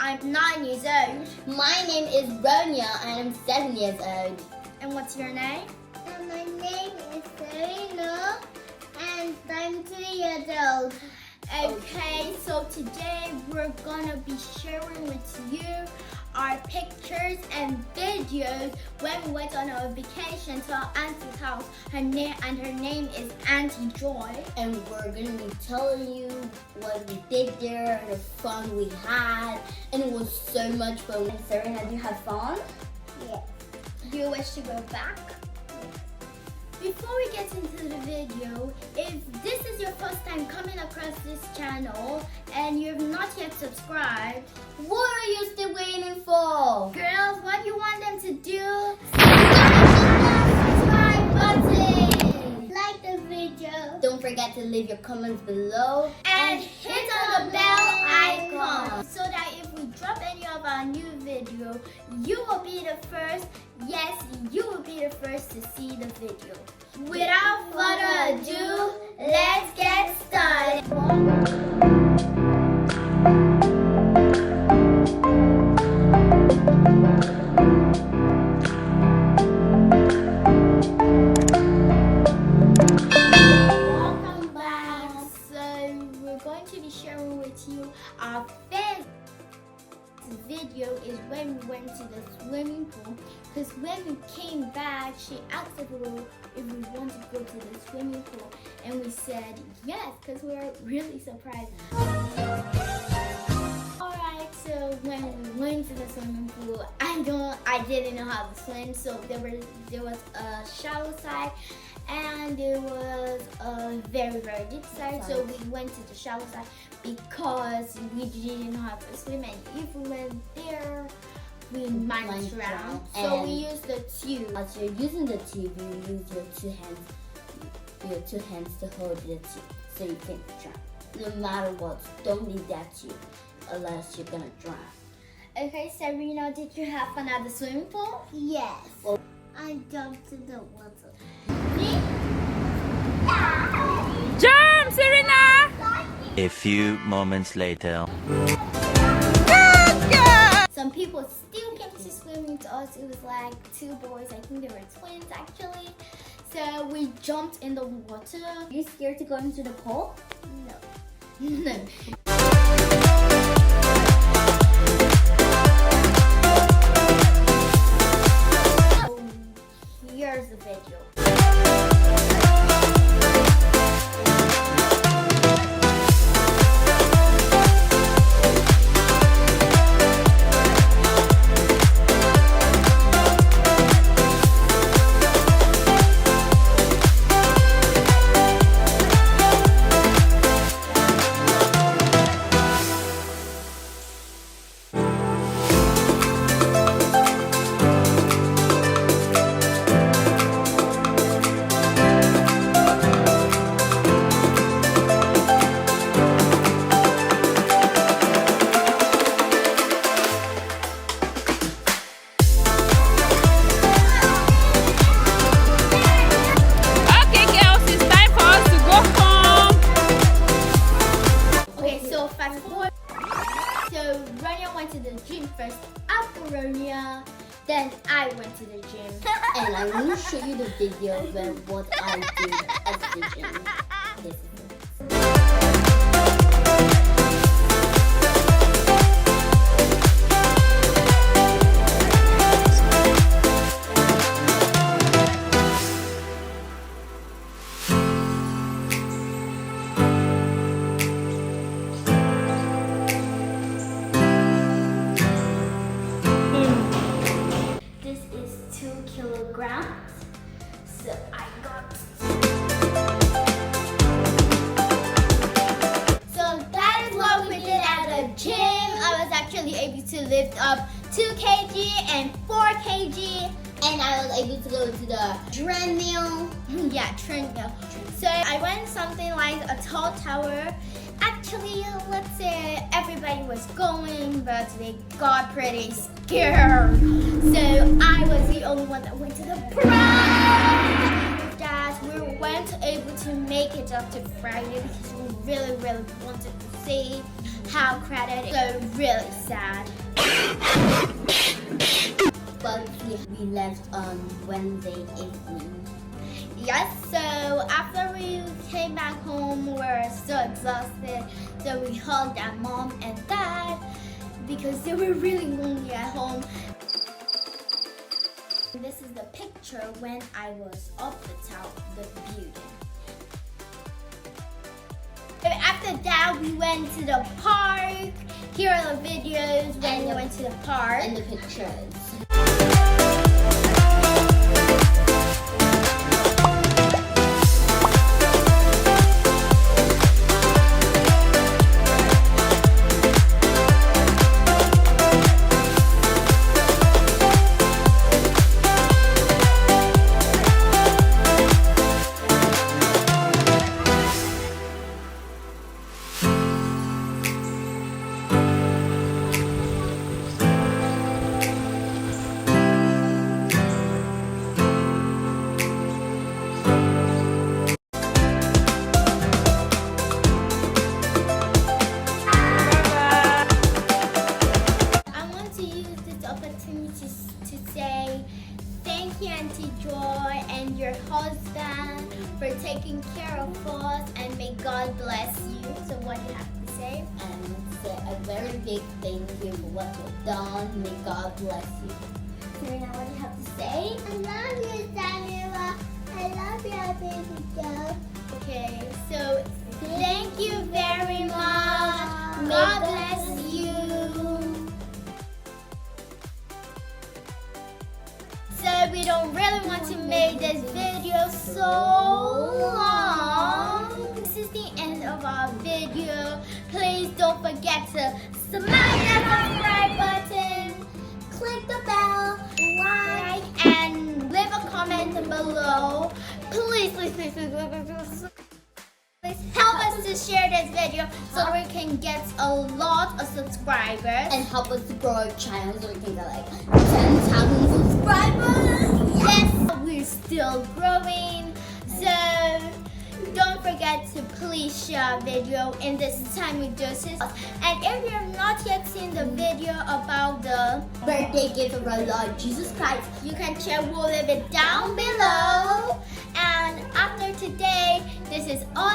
I'm 9 years old. My name is Ronia and I'm 7 years old. And what's your name? And my name is Serena and I'm 3 years old. Okay, so today we're gonna be sharing with you our pictures and videos when we went on our vacation to our auntie's house. Her name is Auntie Joy. And we're gonna be telling you what we did there, the fun we had, and it was so much fun. And Serena, did you have fun? Yes. Do you wish to go back? Before we get into the video, if this is your first time coming across this channel and you've not yet subscribed, What are you still waiting for? girls, what do you want them to do? Subscribe button! Like the video. Don't forget to leave your comments below And hit on the bell icon so that if we drop any of our new video, you will be the first. Yes, you will be the first to see the video. Without further ado, let's get started. Welcome back. So we're going to be sharing with you our first video is when we went to the swimming pool, because when we came back she asked if we want to go to the swimming pool, and we said yes because we were really surprised. Alright, so when we went to the swimming pool, I didn't know how to swim, so there was a shallow side and there was a very deep side, so we went to the shallow side because we didn't know how to swim, and if we went there we might drown. So we used the tube. As you're using the tube, you use your two hands to hold the tube so you can drown. No matter what, don't leave that tube unless you're gonna drown. Okay, Serena, did you have fun at the swimming pool? Yes. Well, I jumped in the water. Jump, Serena! A few moments later. Some people still came to swimming to us. It was like 2 boys. I think they were twins actually. So we jumped in the water. Are you scared to go into the pool? No. Here's the video. Okay, girls, it's time for us to go home. Okay, so fast forward. So Ronia went to the gym first. After Ronia, then I went to the gym. And I'm going to show you the video where what I did at the gym. This is it. This is 2 kilograms. So I got. So that is what we did at the gym. I was actually able to lift up 2 kg and 4 kg. And I was able to go to the treadmill. Yeah, treadmill. So I went something like a tall tower. Actually, let's say everybody was going, but they got pretty scared. So I was the only one that went to the front. With that, but we weren't able to make it up to Friday because we really wanted to see how crowded it was. So really sad. But we left on Wednesday evening. Yes, so after we came back home, we were so exhausted. So we hugged our mom and dad because they were really lonely at home. This is the picture when I was up the top of the building. So after that, we went to the park. Here are the videos when we went to the park. And the pictures. To say thank you, Auntie Joy and your husband for taking care of us, and may God bless you. So what do you have to say? And say a very big thank you for what you've done. May God bless you. Serena, what do you have to say? I love you, Samira. I love you, baby girl. Okay, so thank you very much. God bless you. So we don't really want to make this video so long. This is the end of our video. Please don't forget to smash that subscribe button, click the bell, like, and leave a comment below. Please help us to share this video so that we can get a lot of subscribers. And help us to grow our channel so we can get like 10,000 subscribers. Yes, we're still growing. So don't forget to please share our video in this time with Jorcyils. And if you have not yet seen the video about the birthday gift of our Lord Jesus Christ, you can check, we'll leave it down below. And after today, this is all